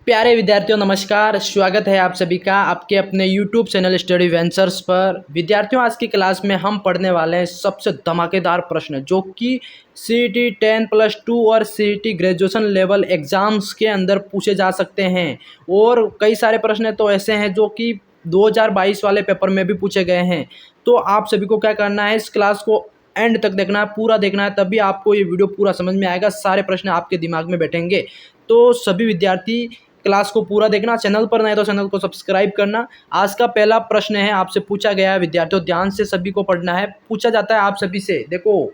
प्यारे विद्यार्थियों नमस्कार। स्वागत है आप सभी का आपके अपने YouTube चैनल स्टडी वेंचर्स पर। विद्यार्थियों आज की क्लास में हम पढ़ने वाले हैं सबसे धमाकेदार प्रश्न जो कि CET 10+2 और CET ग्रेजुएशन लेवल एग्ज़ाम्स के अंदर पूछे जा सकते हैं। और कई सारे प्रश्न तो ऐसे हैं जो कि 2022 वाले पेपर में भी पूछे गए हैं। तो आप सभी को क्या करना है, इस क्लास को एंड तक देखना है, पूरा देखना है, तभी आपको ये वीडियो पूरा समझ में आएगा, सारे प्रश्न आपके दिमाग में बैठेंगे। तो सभी विद्यार्थी क्लास को पूरा देखना, चैनल पर नए तो चैनल को सब्सक्राइब करना। आज का पहला प्रश्न है, आपसे पूछा गया है विद्यार्थियों, ध्यान से सभी को पढ़ना है। पूछा जाता है आप सभी से, देखो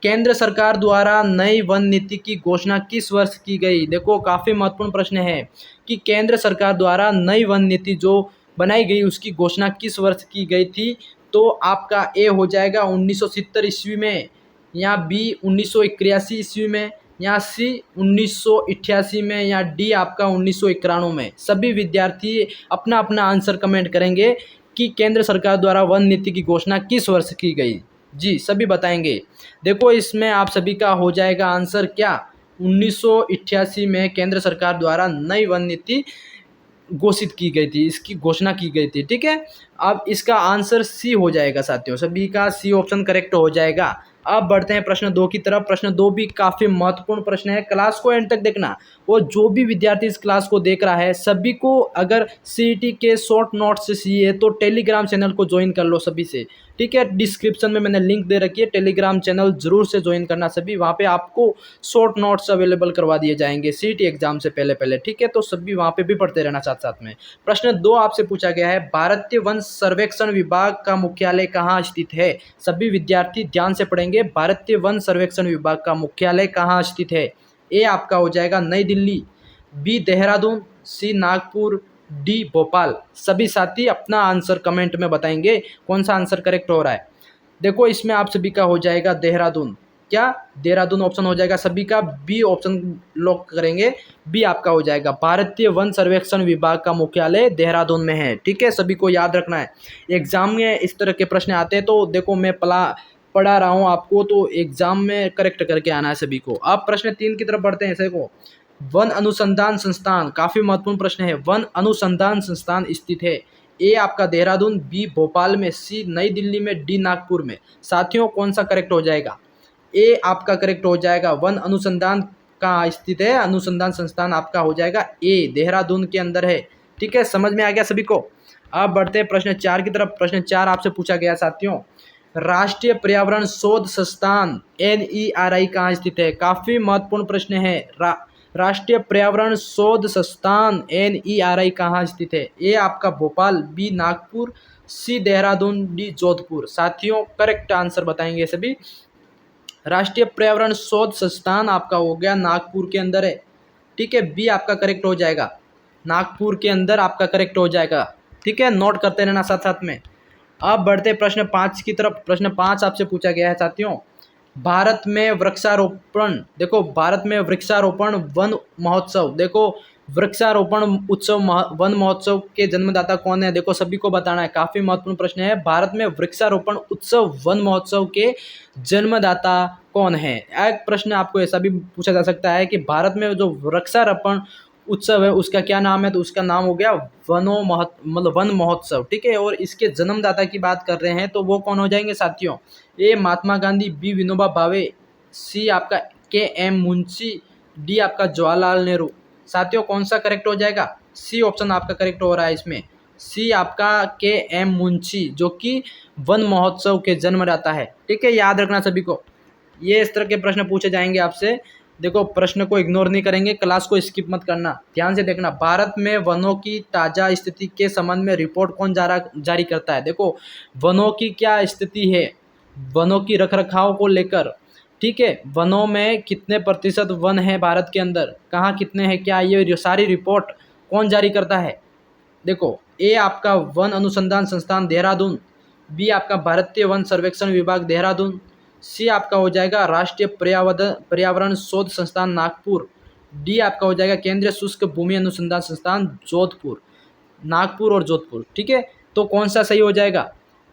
केंद्र सरकार द्वारा नई वन नीति की घोषणा किस वर्ष की गई। देखो काफ़ी महत्वपूर्ण प्रश्न है कि केंद्र सरकार द्वारा नई वन नीति जो बनाई गई उसकी घोषणा किस वर्ष की गई थी। तो आपका ए हो जाएगा 1970 ईस्वी में, या बी 1981 ईस्वी में, या सी 1988 में, या डी आपका 1991 में। सभी विद्यार्थी अपना अपना आंसर कमेंट करेंगे कि केंद्र सरकार द्वारा वन नीति की घोषणा किस वर्ष की गई। जी सभी बताएंगे। देखो इसमें आप सभी का हो जाएगा आंसर क्या, 1988 में केंद्र सरकार द्वारा नई वन नीति घोषित की गई थी, इसकी घोषणा की गई थी। ठीक है, अब इसका आंसर सी हो जाएगा साथियों, सभी का सी ऑप्शन करेक्ट हो जाएगा। अब बढ़ते हैं प्रश्न 2 की तरफ। प्रश्न 2 भी काफ़ी महत्वपूर्ण प्रश्न है, क्लास को एंड तक देखना। और जो भी विद्यार्थी इस क्लास को देख रहा है सभी को, अगर CET के शॉर्ट नोट्स से चाहिए तो टेलीग्राम चैनल को ज्वाइन कर लो सभी से। ठीक है, डिस्क्रिप्शन में मैंने लिंक दे रखी है, टेलीग्राम चैनल जरूर से ज्वाइन करना सभी, वहाँ पे आपको शॉर्ट नोट्स अवेलेबल करवा दिए जाएंगे CET एग्जाम से पहले पहले। ठीक है, तो सभी वहाँ पे भी पढ़ते रहना साथ साथ में। प्रश्न 2 आपसे पूछा गया है, भारतीय वन सर्वेक्षण विभाग का मुख्यालय कहाँ स्थित है। सभी विद्यार्थी ध्यान से पढ़ेंगे, भारतीय वन सर्वेक्षण विभाग का मुख्यालय कहाँ स्थित है। ए आपका हो जाएगा नई दिल्ली, बी देहरादून, सी नागपुर, डी भोपाल। सभी साथी अपना आंसर कमेंट में बताएंगे कौन सा आंसर करेक्ट हो रहा है। देखो इसमें आप सभी का हो जाएगा देहरादून, क्या देहरादून ऑप्शन हो जाएगा सभी का। बी ऑप्शन लॉक करेंगे, बी आपका हो जाएगा, भारतीय वन सर्वेक्षण विभाग का मुख्यालय देहरादून में है। ठीक है, सभी को याद रखना है, एग्जाम में इस तरह के प्रश्न आते हैं तो देखो मैं पढ़ा रहा हूँ आपको, तो एग्जाम में करेक्ट करके आना है सभी को। अब प्रश्न 3 की तरफ बढ़ते हैं। देखो वन अनुसंधान संस्थान, काफी महत्वपूर्ण प्रश्न है, वन अनुसंधान संस्थान स्थित है। ए आपका देहरादून, बी भोपाल में, सी नई दिल्ली में, डी नागपुर में। साथियों कौन सा करेक्ट हो जाएगा। ए आपका करेक्ट हो जाएगा, वन अनुसंधान कहाँ स्थित है, अनुसंधान संस्थान आपका हो जाएगा ए, देहरादून के अंदर है। ठीक है, समझ में आ गया सभी को। अब बढ़ते हैं प्रश्न 4 की तरफ। प्रश्न 4 आपसे पूछा गया साथियों, राष्ट्रीय पर्यावरण शोध संस्थान NERI कहाँ स्थित है। काफी महत्वपूर्ण प्रश्न है, राष्ट्रीय पर्यावरण शोध संस्थान NERI कहाँ स्थित है। ए आपका भोपाल, बी नागपुर, सी देहरादून, डी जोधपुर। साथियों करेक्ट आंसर बताएंगे सभी। राष्ट्रीय पर्यावरण शोध संस्थान आपका हो गया नागपुर के अंदर है। ठीक है, बी आपका करेक्ट हो जाएगा, नागपुर के अंदर आपका करेक्ट हो जाएगा। ठीक है, नोट करते रहना साथ साथ में। अब बढ़ते प्रश्न 5 की तरफ। प्रश्न 5 आपसे पूछा गया है साथियों, भारत में वृक्षारोपण, देखो भारत में वृक्षारोपण वन महोत्सव, देखो वृक्षारोपण उत्सव वन महोत्सव के जन्मदाता कौन है। देखो सभी को बताना है, काफी महत्वपूर्ण प्रश्न है, भारत में वृक्षारोपण उत्सव वन महोत्सव के जन्मदाता कौन है। एक प्रश्न आपको ऐसा भी पूछा जा सकता है कि भारत में जो वृक्षारोपण उत्सव है उसका क्या नाम है, तो उसका नाम हो गया वन महोत्सव। ठीक है, और इसके जन्मदाता की बात कर रहे हैं तो वो कौन हो जाएंगे साथियों। ए महात्मा गांधी, बी विनोबा भावे, सी आपका KM मुंशी, डी आपका जवाहरलाल नेहरू। साथियों कौन सा करेक्ट हो जाएगा, सी ऑप्शन आपका करेक्ट हो रहा है इसमें, सी आपका KM मुंशी जो कि वन महोत्सव के जन्मदाता है। ठीक है, याद रखना सभी को, ये इस तरह के प्रश्न पूछे जाएंगे आपसे। देखो प्रश्न को इग्नोर नहीं करेंगे, क्लास को स्किप मत करना, ध्यान से देखना। भारत में वनों की ताज़ा स्थिति के संबंध में रिपोर्ट कौन जारी करता है। देखो वनों की क्या स्थिति है, वनों की रखरखाव को लेकर। ठीक है, वनों में कितने प्रतिशत वन है भारत के अंदर, कहाँ कितने हैं, क्या ये सारी रिपोर्ट कौन जारी करता है। देखो ए आपका वन अनुसंधान संस्थान देहरादून, बी आपका भारतीय वन सर्वेक्षण विभाग देहरादून, सी आपका हो जाएगा राष्ट्रीय पर्यावरण शोध संस्थान नागपुर, डी आपका हो जाएगा केंद्रीय शुष्क भूमि अनुसंधान संस्थान जोधपुर। नागपुर और जोधपुर। ठीक है, तो कौन सा सही हो जाएगा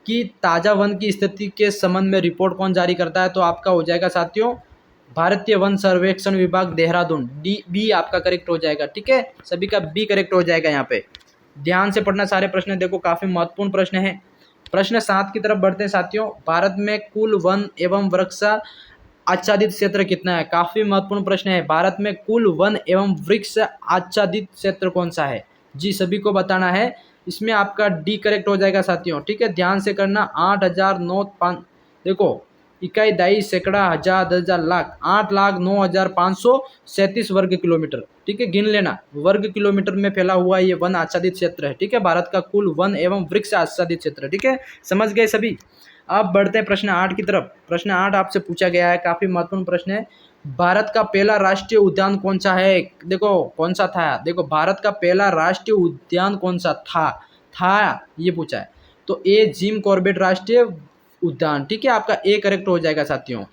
कि ताज़ा वन की स्थिति के संबंध में रिपोर्ट कौन जारी करता है, तो आपका हो जाएगा साथियों भारतीय वन सर्वेक्षण विभाग देहरादून, डी बी आपका करेक्ट हो जाएगा। ठीक है, सभी का बी करेक्ट हो जाएगा। यहाँ पे ध्यान से पढ़ना सारे प्रश्न, देखो काफी महत्वपूर्ण प्रश्न है। प्रश्न 7 की तरफ बढ़ते हैं साथियों। भारत में कुल वन एवं वृक्ष आच्छादित क्षेत्र कितना है? काफी महत्वपूर्ण प्रश्न है। भारत में कुल वन एवं वृक्ष आच्छादित क्षेत्र कौन सा है? जी सभी को बताना है। इसमें आपका डी करेक्ट हो जाएगा साथियों। ठीक है, ध्यान से करना। 8,009 देखो इकाई दाई सैकड़ा हजार 10,000 लाख 8,09,537 वर्ग किलोमीटर। ठीक है, गिन लेना, वर्ग किलोमीटर में फैला हुआ ये वन आच्छादित क्षेत्र है। ठीक है, भारत का कुल वन एवं वृक्ष आच्छादित क्षेत्र। ठीक है, समझ गए सभी। अब बढ़ते हैं प्रश्न 8 की तरफ। प्रश्न 8 आपसे पूछा गया है, काफी महत्वपूर्ण प्रश्न है। भारत का पहला राष्ट्रीय उद्यान कौन सा है? देखो कौन सा था, देखो भारत का पहला राष्ट्रीय उद्यान कौन सा था ये पूछा है। तो ए जिम कॉर्बेट राष्ट्रीय उद्यान। ठीक है, आपका ए करेक्ट हो जाएगा साथियों।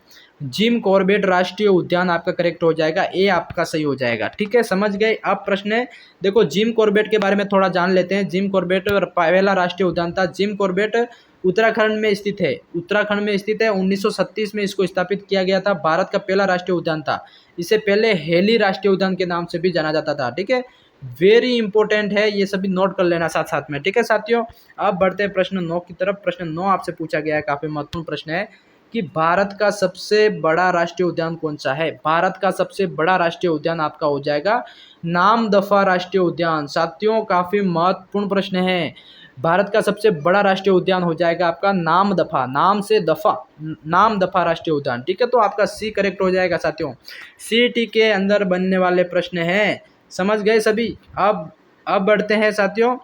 जिम कॉर्बेट राष्ट्रीय उद्यान आपका करेक्ट हो जाएगा, ए आपका सही हो जाएगा। ठीक है, समझ गए। अब प्रश्न है, देखो जिम कॉर्बेट के बारे में थोड़ा जान लेते हैं। जिम कॉर्बेट पहला राष्ट्रीय उद्यान था। जिम कॉर्बेट उत्तराखंड में स्थित है, उत्तराखंड में स्थित है। 1937 में इसको स्थापित किया गया था। भारत का पहला राष्ट्रीय उद्यान था। इससे पहले हेली राष्ट्रीय उद्यान के नाम से भी जाना जाता था। ठीक है, वेरी इंपॉर्टेंट है, ये सभी नोट कर लेना साथ साथ में। ठीक है साथियों, अब बढ़ते हैं प्रश्न 9 की तरफ। प्रश्न 9 आपसे पूछा गया है, काफी महत्वपूर्ण प्रश्न है कि भारत का सबसे बड़ा राष्ट्रीय उद्यान कौन सा है? भारत का सबसे बड़ा राष्ट्रीय उद्यान आपका हो जाएगा नामदफा राष्ट्रीय उद्यान। साथियों काफी महत्वपूर्ण प्रश्न है। भारत का सबसे बड़ा राष्ट्रीय उद्यान हो जाएगा आपका नामदफा, नाम से दफा, नामदफा राष्ट्रीय उद्यान। ठीक है, तो आपका सी करेक्ट हो जाएगा साथियों। सीटी के अंदर बनने वाले प्रश्न हैं, समझ गए सभी। अब बढ़ते हैं साथियों,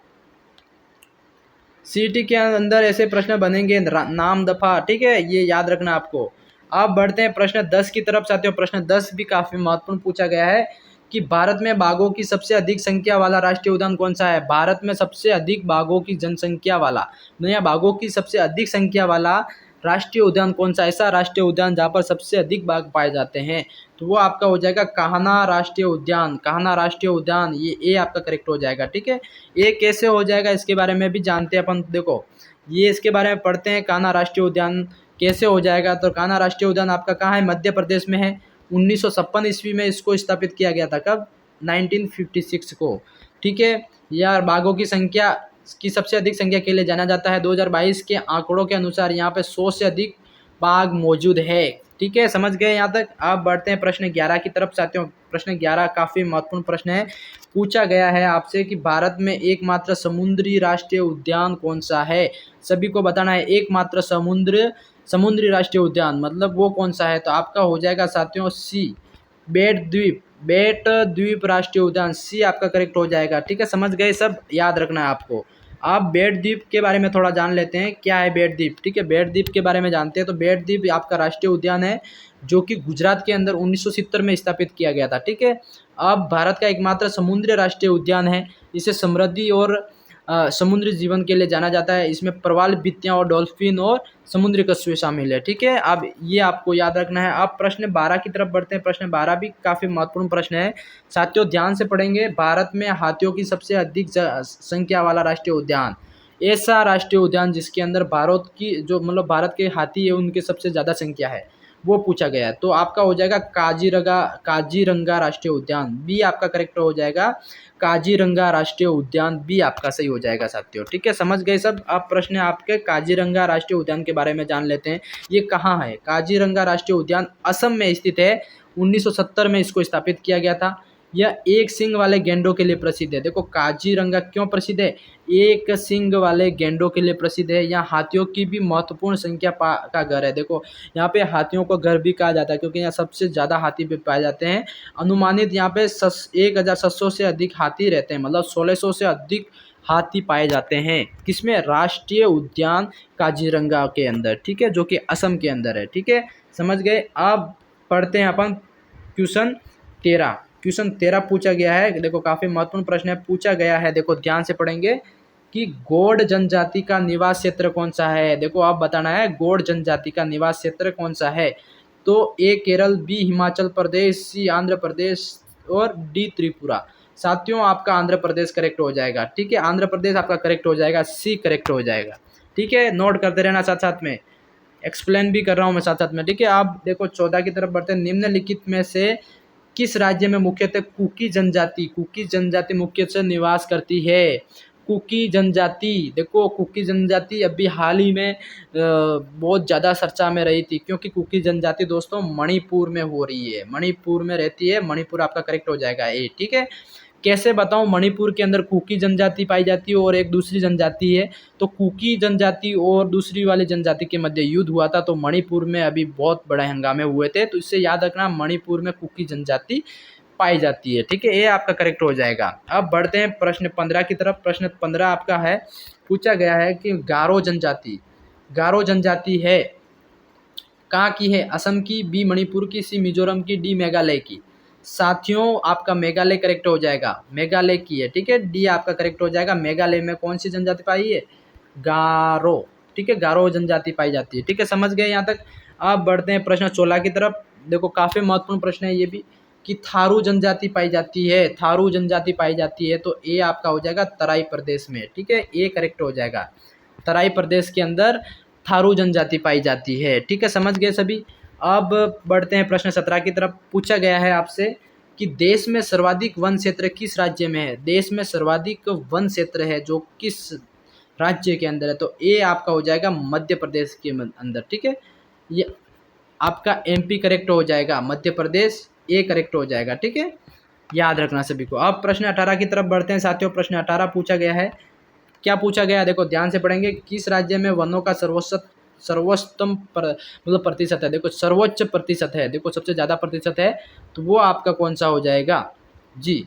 सीटी के अंदर ऐसे प्रश्न बनेंगे नाम दफा। ठीक है, ये याद रखना आपको। अब बढ़ते हैं प्रश्न 10 की तरफ साथियों। प्रश्न 10 भी काफी महत्वपूर्ण पूछा गया है कि भारत में बाघों की सबसे अधिक संख्या वाला राष्ट्रीय उद्यान कौन सा है? भारत में सबसे अधिक बाघों की जनसंख्या वाला, या बाघों की सबसे अधिक संख्या वाला राष्ट्रीय उद्यान कौन सा? ऐसा राष्ट्रीय उद्यान जहाँ पर सबसे अधिक बाघ पाए जाते हैं, तो वो आपका हो जाएगा कान्हा राष्ट्रीय उद्यान। कान्हा राष्ट्रीय उद्यान, ये ए आपका करेक्ट हो जाएगा। ठीक है, ये कैसे हो जाएगा इसके बारे में भी जानते हैं अपन। देखो ये इसके बारे में पढ़ते हैं, कान्हा राष्ट्रीय उद्यान कैसे हो जाएगा। तो कान्हा राष्ट्रीय उद्यान आपका कहाँ है? मध्य प्रदेश में है। 1956 ईस्वी में इसको स्थापित किया गया था। कब? 1956 को। ठीक है, यार बाघों की संख्या की सबसे अधिक संख्या के लिए जाना जाता है। 2022 के आंकड़ों के अनुसार यहाँ पे 100 से अधिक बाघ मौजूद है। ठीक है, समझ गए यहाँ तक। अब बढ़ते हैं प्रश्न 11 की तरफ साथियों। प्रश्न 11 काफी महत्वपूर्ण प्रश्न है। पूछा गया है आपसे कि भारत में एकमात्र समुद्री राष्ट्रीय उद्यान कौन सा है? सभी को बताना है, एकमात्र समुद्री राष्ट्रीय उद्यान मतलब वो कौन सा है? तो आपका हो जाएगा साथियों सी, बेट द्वीप राष्ट्रीय उद्यान। सी आपका करेक्ट हो जाएगा। ठीक है, समझ गए सब, याद रखना है आपको। आप बेट द्वीप के बारे में थोड़ा जान लेते हैं, क्या है बेट द्वीप। ठीक है, बेट द्वीप के बारे में जानते हैं। तो बेट द्वीप आपका राष्ट्रीय उद्यान है जो कि गुजरात के अंदर 1970 में स्थापित किया गया था। ठीक है, अब भारत का एकमात्र समुद्री राष्ट्रीय उद्यान है। इसे समृद्धि और समुद्री जीवन के लिए जाना जाता है। इसमें प्रवाल भित्तियाँ और डॉल्फिन और समुद्री कछुए शामिल है। ठीक है, अब ये आपको याद रखना है। अब प्रश्न 12 की तरफ बढ़ते हैं। प्रश्न 12 भी काफ़ी महत्वपूर्ण प्रश्न है साथियों, ध्यान से पढ़ेंगे। भारत में हाथियों की सबसे अधिक संख्या वाला राष्ट्रीय उद्यान, ऐसा राष्ट्रीय उद्यान जिसके अंदर भारत की जो मतलब भारत के हाथी है उनकी सबसे ज़्यादा संख्या है, वो पूछा गया है। तो आपका हो जाएगा काजीरंगा राष्ट्रीय उद्यान। बी आपका करेक्ट हो जाएगा, काजीरंगा राष्ट्रीय उद्यान बी आपका सही हो जाएगा साथियों। ठीक है, समझ गए सब। अब प्रश्न आपके काजीरंगा राष्ट्रीय उद्यान के बारे में जान लेते हैं। ये कहाँ है? काजीरंगा राष्ट्रीय उद्यान असम में स्थित है। 1970 में इसको स्थापित किया गया था। यह एक सींग वाले गेंडों के लिए प्रसिद्ध है। देखो काजीरंगा क्यों प्रसिद्ध है? एक सींग वाले गेंडों के लिए प्रसिद्ध है। यहाँ हाथियों की भी महत्वपूर्ण संख्या का घर है। देखो यहाँ पे हाथियों को घर भी कहा जाता है क्योंकि यहाँ सबसे ज़्यादा हाथी भी पाए जाते हैं। अनुमानित यहाँ पे 1700 से अधिक हाथी रहते हैं, मतलब 1600 से अधिक हाथी पाए जाते हैं। किसमें? राष्ट्रीय उद्यान काजीरंगा के अंदर। ठीक है, जो कि असम के अंदर है। ठीक है, समझ गए। अब पढ़ते हैं अपन क्वेश्चन 13। क्वेश्चन 13 पूछा गया है। देखो काफ़ी महत्वपूर्ण प्रश्न है, पूछा गया है। देखो ध्यान से पढ़ेंगे कि गौड़ जनजाति का निवास क्षेत्र कौन सा है। देखो आप बताना है गौड़ जनजाति का निवास क्षेत्र कौन सा है। तो ए केरल, बी हिमाचल प्रदेश, सी आंध्र प्रदेश और डी त्रिपुरा। साथियों आपका आंध्र प्रदेश करेक्ट हो जाएगा। ठीक है, आंध्र प्रदेश आपका करेक्ट हो जाएगा, सी करेक्ट हो जाएगा। ठीक है, नोट करते रहना साथ साथ में। एक्सप्लेन भी कर रहा हूँ मैं साथ साथ में, ठीक है। आप देखो 14 की तरफ बढ़ते हैं। निम्नलिखित में से किस राज्य में मुख्यतः कुकी जनजाति मुख्यतः निवास करती है? कुकी जनजाति, देखो कुकी जनजाति अभी हाल ही में बहुत ज़्यादा चर्चा में रही थी, क्योंकि कुकी जनजाति दोस्तों मणिपुर में हो रही है, मणिपुर में रहती है। मणिपुर आपका करेक्ट हो जाएगा ए, ठीक है। कैसे बताऊं, मणिपुर के अंदर कुकी जनजाति पाई जाती है और एक दूसरी जनजाति है। तो कुकी जनजाति और दूसरी वाली जनजाति के मध्य युद्ध हुआ था, तो मणिपुर में अभी बहुत बड़े हंगामे हुए थे। तो इससे याद रखना, मणिपुर में कुकी जनजाति पाई जाती है, ठीक है। ये आपका करेक्ट हो जाएगा। अब बढ़ते हैं प्रश्न 15 की तरफ। प्रश्न 15 आपका है, पूछा गया है कि गारो जनजाति है कहाँ की है? असम की, बी मणिपुर की, सी मिजोरम की, डी मेघालय की। साथियों आपका मेघालय करेक्ट हो जाएगा, मेघालय की है, ठीक है। डी आपका करेक्ट हो जाएगा। मेघालय में कौन सी जनजाति पाई है? गारो, ठीक है, गारो जनजाति पाई जाती है, ठीक है। समझ गए यहाँ तक। अब बढ़ते हैं प्रश्न 16 की तरफ। देखो काफी महत्वपूर्ण प्रश्न है ये भी, कि थारू जनजाति पाई जाती है, थारू जनजाति पाई जाती है। तो ए आपका हो जाएगा तराई प्रदेश में, ठीक है, ए करेक्ट हो जाएगा। तराई प्रदेश के अंदर थारू जनजाति पाई जाती है, ठीक है। समझ गए सभी। अब बढ़ते हैं प्रश्न 17 की तरफ। पूछा गया है आपसे कि देश में सर्वाधिक वन क्षेत्र किस राज्य में है? देश में सर्वाधिक वन क्षेत्र है जो किस राज्य के अंदर है? तो ए आपका हो जाएगा मध्य प्रदेश के अंदर, ठीक है। ये आपका एमपी करेक्ट हो जाएगा, मध्य प्रदेश ए करेक्ट हो जाएगा, ठीक है। याद रखना सभी को। अब प्रश्न 18 की तरफ बढ़ते हैं साथियों। प्रश्न 18 पूछा गया है, क्या पूछा गया है? देखो ध्यान से पढ़ेंगे। किस राज्य में वनों का सर्वोच्चतम मतलब प्रतिशत है? देखो सर्वोच्च प्रतिशत है, देखो सबसे ज़्यादा प्रतिशत है, तो वो आपका कौन सा हो जाएगा जी?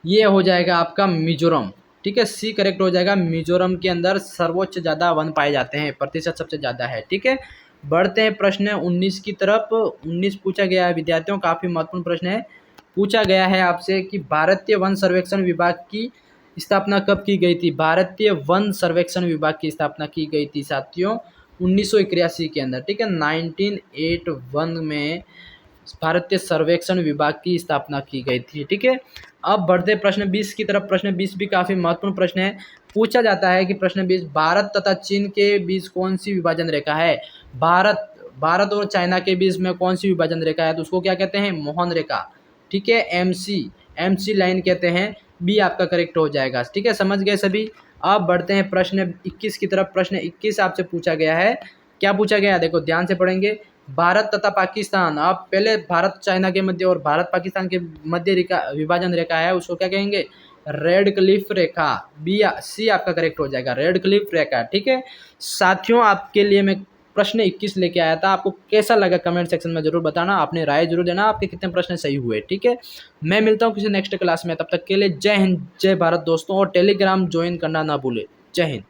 ये हो जाएगा आपका मिजोरम, ठीक है। सी करेक्ट हो जाएगा। मिजोरम के अंदर सर्वोच्च ज़्यादा वन पाए जाते हैं, प्रतिशत सबसे ज़्यादा है, ठीक है। बढ़ते हैं प्रश्न 19 की तरफ। 19 पूछा गया है विद्यार्थियों, काफ़ी महत्वपूर्ण प्रश्न है। पूछा गया है आपसे कि भारतीय वन सर्वेक्षण विभाग की स्थापना कब की गई थी? भारतीय वन सर्वेक्षण विभाग की स्थापना की गई थी साथियों 1981 के अंदर, ठीक है। 1981 में भारतीय सर्वेक्षण विभाग की स्थापना की गई थी, ठीक है। अब बढ़ते प्रश्न 20 की तरफ। प्रश्न 20 भी काफी महत्वपूर्ण प्रश्न है। पूछा जाता है कि प्रश्न 20, भारत तथा चीन के बीच कौन सी विभाजन रेखा है? भारत और चाइना के बीच में कौन सी विभाजन रेखा है? तो उसको क्या कहते हैं? मोहन रेखा, ठीक है। एमसी लाइन कहते हैं। बी आपका करेक्ट हो जाएगा, ठीक है। समझ गए सभी। अब बढ़ते हैं प्रश्न 21 की तरफ। प्रश्न 21 आपसे पूछा गया है, क्या पूछा गया है? देखो ध्यान से पढ़ेंगे। भारत तथा पाकिस्तान, अब पहले भारत चाइना के मध्य और भारत पाकिस्तान के मध्य रेखा विभाजन रेखा है, उसको क्या कहेंगे? रेड क्लिफ रेखा। बी सी आपका करेक्ट हो जाएगा, रेड क्लिफ रेखा, ठीक है। साथियों आपके लिए मैं प्रश्न 21 लेके आया था, आपको कैसा लगा कमेंट सेक्शन में जरूर बताना, अपनी राय जरूर देना, आपके कितने प्रश्न सही हुए, ठीक है। मैं मिलता हूँ किसी नेक्स्ट क्लास में, तब तक के लिए जय हिंद जय भारत दोस्तों, और टेलीग्राम ज्वाइन करना ना भूले। जय हिंद।